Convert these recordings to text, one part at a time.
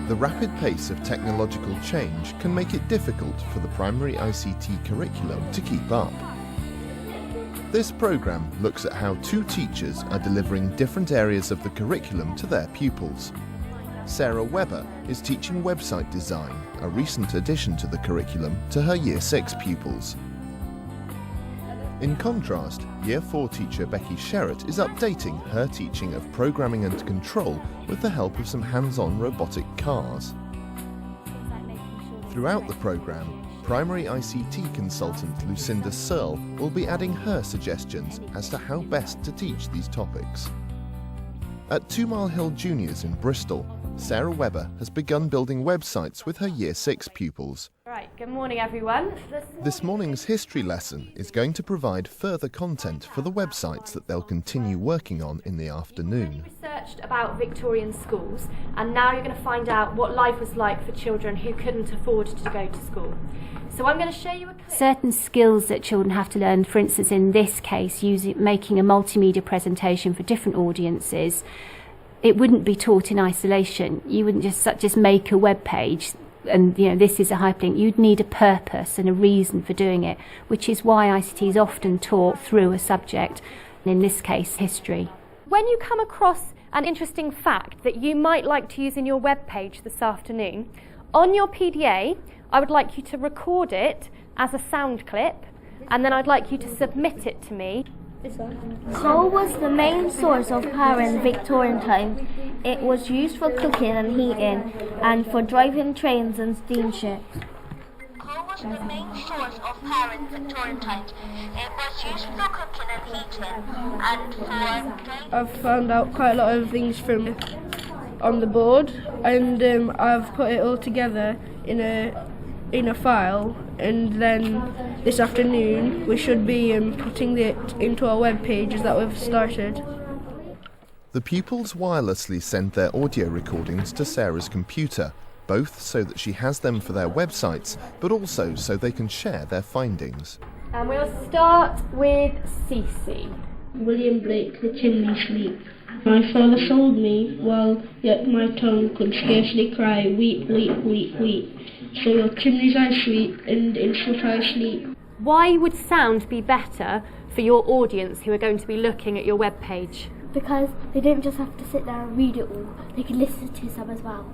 The rapid pace of technological change can make it difficult for the primary ICT curriculum to keep up. This programme looks at how two teachers are delivering different areas of the curriculum to their pupils. Sarah Webber is teaching website design, a recent addition to the curriculum, to her Year 6 pupils. In contrast, Year 4 teacher Becky Sherratt is updating her teaching of programming and control with the help of some hands-on robotic cars. Throughout the programme, primary ICT consultant Lucinda Searle will be adding her suggestions as to how best to teach these topics. At 2 Mile Hill Juniors in Bristol, Sarah Webber has begun building websites with her Year 6 pupils. Right, good morning everyone. This morning's history lesson is going to provide further content for the websites that they'll continue working on in the afternoon. You researched about Victorian schools, and now you're going to find out what life was like for children who couldn't afford to go to school. So I'm going to show you a clip. Certain skills that children have to learn, for instance in this case, making a multimedia presentation for different audiences, it wouldn't be taught in isolation. You wouldn't just make a web page and this is a hyperlink. You'd need a purpose and a reason for doing it, which is why ICT is often taught through a subject, in this case history. When you come across an interesting fact that you might like to use in your web page this afternoon, on your PDA I would like you to record it as a sound clip, and then I'd like you to submit it to me. Coal was the main source of power in Victorian times. It was used for cooking and heating, and for driving trains and steamships. Coal was the main source of power in Victorian times. It was used for cooking and heating, and for driving. I've found out quite a lot of things from on the board, and I've put it all together in a file, and then this afternoon we should be putting it into our web pages that we've started. The pupils wirelessly send their audio recordings to Sarah's computer, both so that she has them for their websites, but also so they can share their findings. And we'll start with Cece. William Blake, The Chimney Sweep. My father sold me, while yet my tongue could scarcely cry, weep, weep, weep, weep. So your chimneys I sweep, and in soot I sleep. Why would sound be better for your audience who are going to be looking at your web page? Because they don't just have to sit there and read it all, they can listen to some as well.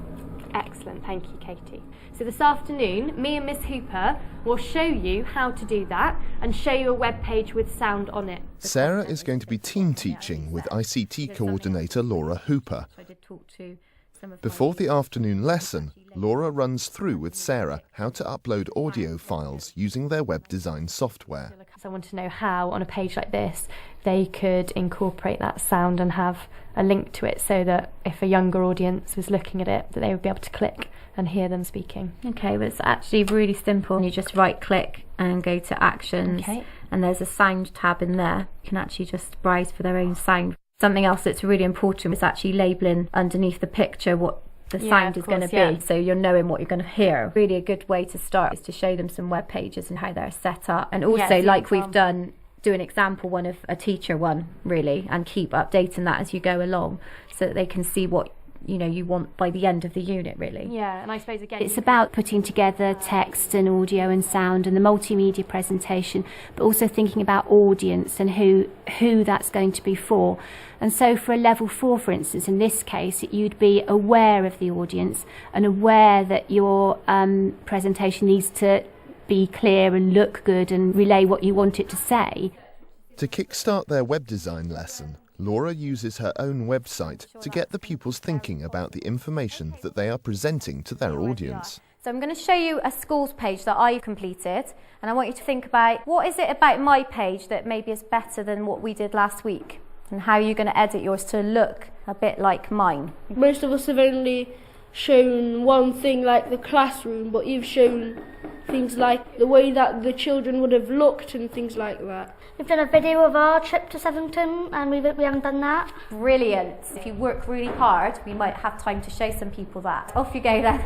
Excellent, thank you Katie. So this afternoon, me and Miss Hooper will show you how to do that and show you a web page with sound on it. Sarah is going to be team teaching with ICT coordinator Laura Hooper. Before the afternoon lesson, Laura runs through with Sarah how to upload audio files using their web design software. So I want to know how, on a page like this, they could incorporate that sound and have a link to it, so that if a younger audience was looking at it, that they would be able to click and hear them speaking. Okay, well it's actually really simple. You just right click and go to actions, and there's a sound tab in there. You can actually just browse for their own sound. Something else that's really important is actually labelling underneath the picture what the sound is going to be, so you're knowing what you're going to hear. Really a good way to start is to show them some web pages and how they're set up, and also like we've done, do an example one of a teacher one really, and keep updating that as you go along so that they can see what you want by the end of the unit really. Yeah, and I suppose again it's about putting together text and audio and sound and the multimedia presentation, but also thinking about audience and who that's going to be for. And so for a level 4, for instance, in this case, you'd be aware of the audience and aware that your presentation needs to be clear and look good and relay what you want it to say. To kickstart their web design lesson, Laura uses her own website to get the pupils thinking about the information that they are presenting to their audience. So I'm going to show you a schools page that I completed, and I want you to think about what is it about my page that maybe is better than what we did last week, and how you're going to edit yours to look a bit like mine. Most of us have only shown one thing, like the classroom, but you've shown things like the way that the children would have looked and things like that. We've done a video of our trip to Sevington, and we haven't done that. Brilliant. If you work really hard, we might have time to show some people that. Off you go then.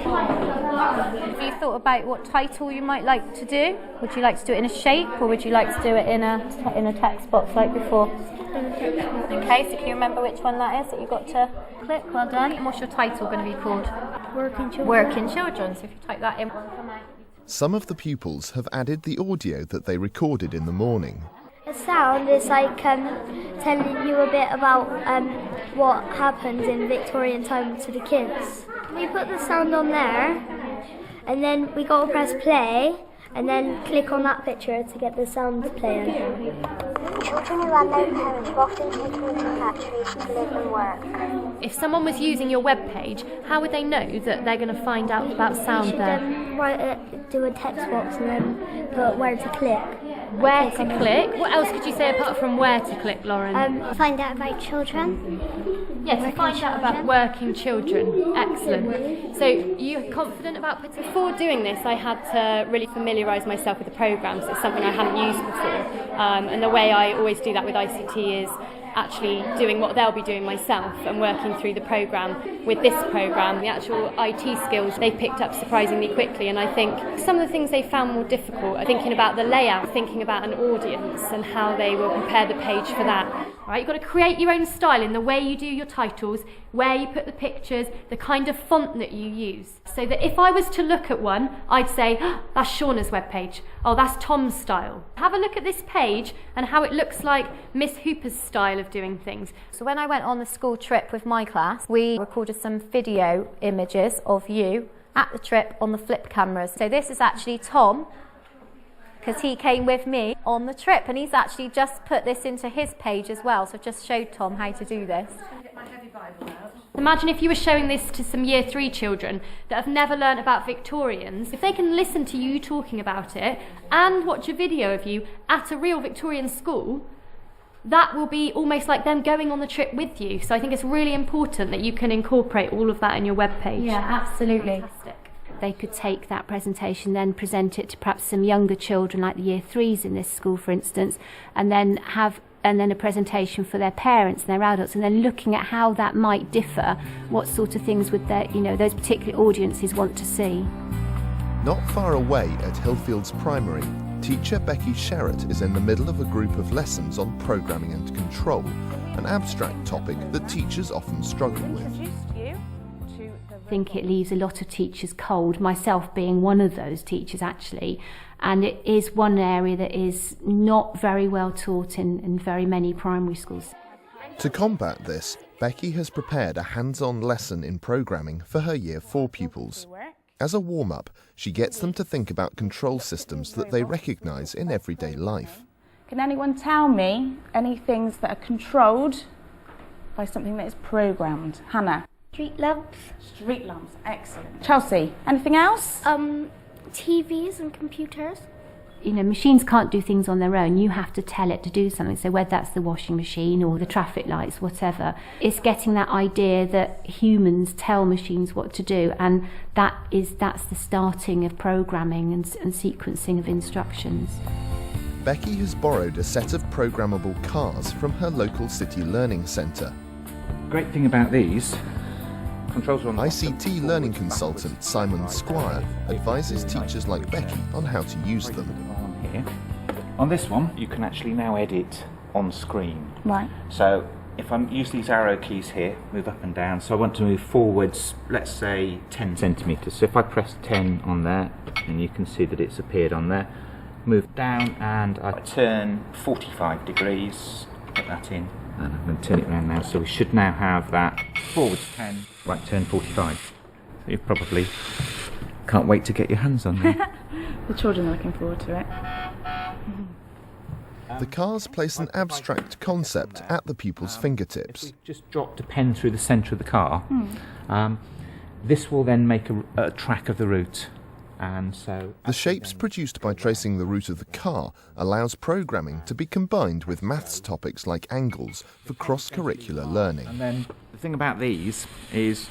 Have you thought about what title you might like to do? Would you like to do it in a shape, or would you like to do it in a text box like before? Okay, so can you remember which one that is that you've got to click? Well done. And what's your title going to be called? Working children. Working Children. So if you type that in. Some of the pupils have added the audio that they recorded in the morning. A sound is like telling you a bit about what happens in Victorian time to the kids. We put the sound on there, and then we got to press play, and then click on that picture to get the sound playing. Children who have no parents are often taken into factories to live and work. If someone was using your web page, how would they know that they're going to find out about sound there? Do a text box and then put where to click. Where to click? What else could you say apart from where to click, Lauren? Find out about children. Yes, to find out about working children. Excellent. So you're confident about putting... Before doing this, I had to really familiarise myself with the programmes. It's something I hadn't used before. And the way I always do that with ICT is actually doing what they'll be doing myself and working through the programme. With this programme, the actual IT skills they picked up surprisingly quickly, and I think some of the things they found more difficult are thinking about the layout, thinking about an audience and how they will prepare the page for that. Right, you've got to create your own style in the way you do your titles, where you put the pictures, the kind of font that you use. So that if I was to look at one, I'd say, oh, that's Shauna's webpage. Oh, that's Tom's style. Have a look at this page and how it looks like Miss Hooper's style of doing things. So when I went on the school trip with my class, we recorded some video images of you at the trip on the flip cameras. So this is actually Tom, because he came with me on the trip, and he's actually just put this into his page as well. So I've just showed Tom how to do this. Imagine if you were showing this to some Year 3 children that have never learnt about Victorians. If they can listen to you talking about it and watch a video of you at a real Victorian school, that will be almost like them going on the trip with you. So I think it's really important that you can incorporate all of that in your webpage. Yeah, absolutely. Fantastic. They could take that presentation, then present it to perhaps some younger children, like the Year 3s in this school, for instance, and then a presentation for their parents and their adults, and then looking at how that might differ, what sort of things would those particular audiences want to see. Not far away at Hillfields Primary, teacher Becky Sherratt is in the middle of a group of lessons on programming and control, an abstract topic that teachers often struggle with. I think it leaves a lot of teachers cold, myself being one of those teachers actually, and it is one area that is not very well taught in very many primary schools. To combat this, Becky has prepared a hands-on lesson in programming for her Year 4 pupils. As a warm-up, she gets them to think about control systems that they recognise in everyday life. Can anyone tell me any things that are controlled by something that is programmed? Hannah? Street lamps. Street lamps, excellent. Chelsea, anything else? TVs and computers. Machines can't do things on their own. You have to tell it to do something. So whether that's the washing machine or the traffic lights, whatever, it's getting that idea that humans tell machines what to do, and that's the starting of programming and sequencing of instructions. Becky has borrowed a set of programmable cars from her local city learning centre. Great thing about these, controls are on the ICT learning consultant Simon Squire advises teachers like Becky on how to use them. Here. On this one, you can actually now edit on screen. Right. So if I use these arrow keys here, move up and down, so I want to move forwards, let's say 10 centimetres. So if I press 10 on there, and you can see that it's appeared on there, move down and I turn 45 degrees, put that in, and I'm going to turn it around now, so we should now have that forwards 10, right turn 45. So you probably can't wait to get your hands on there. The children are looking forward to it. The cars place an abstract concept at the pupils' fingertips. If we just dropped a pen through the centre of the car, this will then make a track of the route. And so the shapes produced by tracing the route of the car allows programming to be combined with maths topics like angles for cross-curricular learning. And then the thing about these is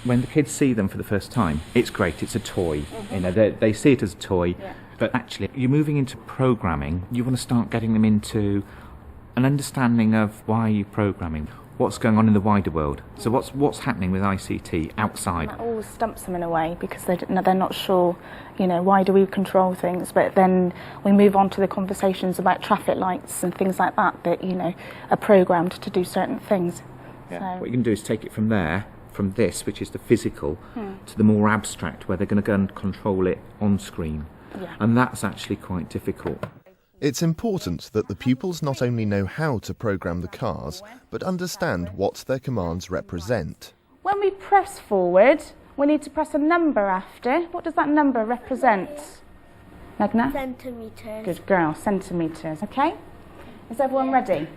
when the kids see them for the first time, it's great, it's a toy. They see it as a toy, but actually you're moving into programming, you want to start getting them into an understanding of why you're programming. what's going on in the wider world. So what's happening with ICT outside? That always stumps them in a way because they're not sure, why do we control things? But then we move on to the conversations about traffic lights and things like that are programmed to do certain things. Yeah. So What you can do is take it from there, from this, which is the physical, to the more abstract, where they're going to go and control it on screen. Yeah. And that's actually quite difficult. It's important that the pupils not only know how to program the cars, but understand what their commands represent. when we press forward, we need to press a number after. What does that number represent? Magna? Centimetres. Good girl, centimetres, okay? Is everyone ready?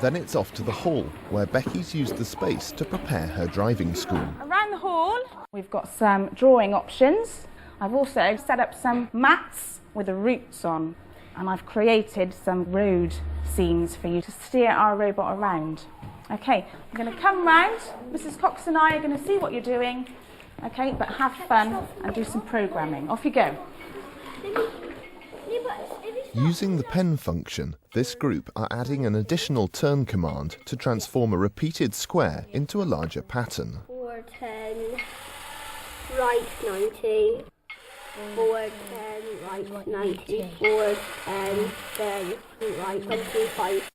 Then it's off to the hall, where Becky's used the space to prepare her driving school. Around the hall, we've got some drawing options. I've also set up some mats with the routes on, and I've created some road scenes for you to steer our robot around. Okay, I'm going to come round. Mrs. Cox and I are going to see what you're doing. Okay, but have fun and do some programming. Off you go. Using the pen function, this group are adding an additional turn command to transform a repeated square into a larger pattern. Forward 10, right 90, forward 10, right 90, forward 10, then right 25.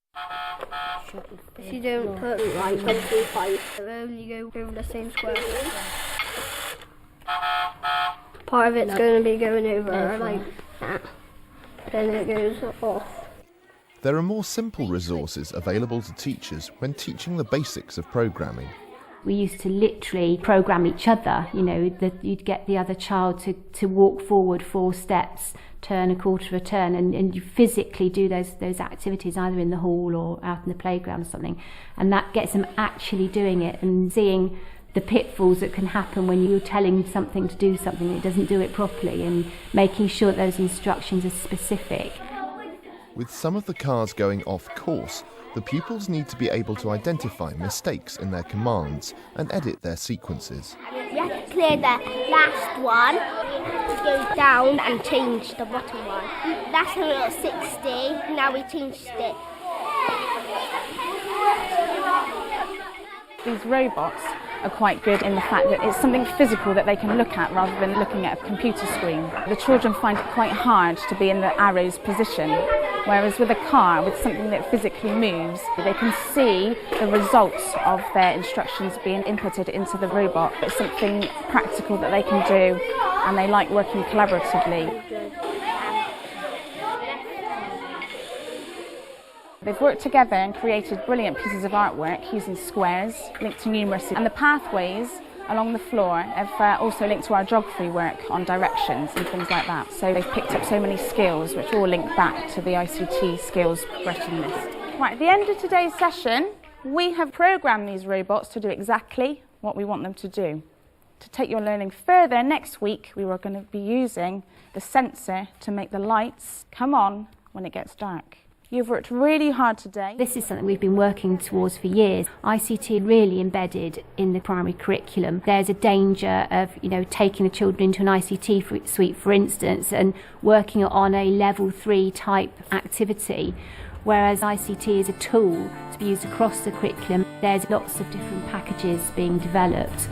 If you don't put right 25, then you go over the same square. Part of it's going to be going over like that. Then it goes off. There are more simple resources available to teachers when teaching the basics of programming. We used to literally program each other, you know, that you'd get the other child to walk forward 4 steps, turn a quarter of a turn, and you physically do those activities either in the hall or out in the playground or something, and that gets them actually doing it and seeing the pitfalls that can happen when you're telling something to do something that doesn't do it properly, and making sure that those instructions are specific. With some of the cars going off course, the pupils need to be able to identify mistakes in their commands and edit their sequences. You have to clear the last one, to go down and change the bottom one. That's a little 60, now we changed it. These robots are quite good in the fact that it's something physical that they can look at rather than looking at a computer screen. The children find it quite hard to be in the arrow's position, whereas with a car, with something that physically moves, they can see the results of their instructions being inputted into the robot. It's something practical that they can do, and they like working collaboratively. They've worked together and created brilliant pieces of artwork using squares linked to numeracy, and the pathways along the floor have also linked to our geography work on directions and things like that. So they've picked up so many skills which all link back to the ICT skills progression list. Right, at the end of today's session, we have programmed these robots to do exactly what we want them to do. To take your learning further, next week we are going to be using the sensor to make the lights come on when it gets dark. You've worked really hard today. This is something we've been working towards for years. ICT really embedded in the primary curriculum. There's a danger of, taking the children into an ICT suite, for instance, and working on a level 3 type activity, whereas ICT is a tool to be used across the curriculum. There's lots of different packages being developed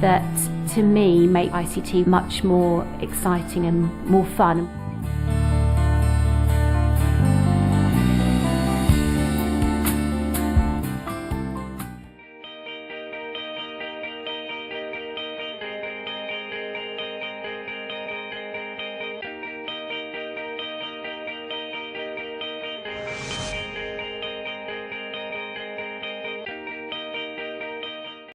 that, to me, make ICT much more exciting and more fun.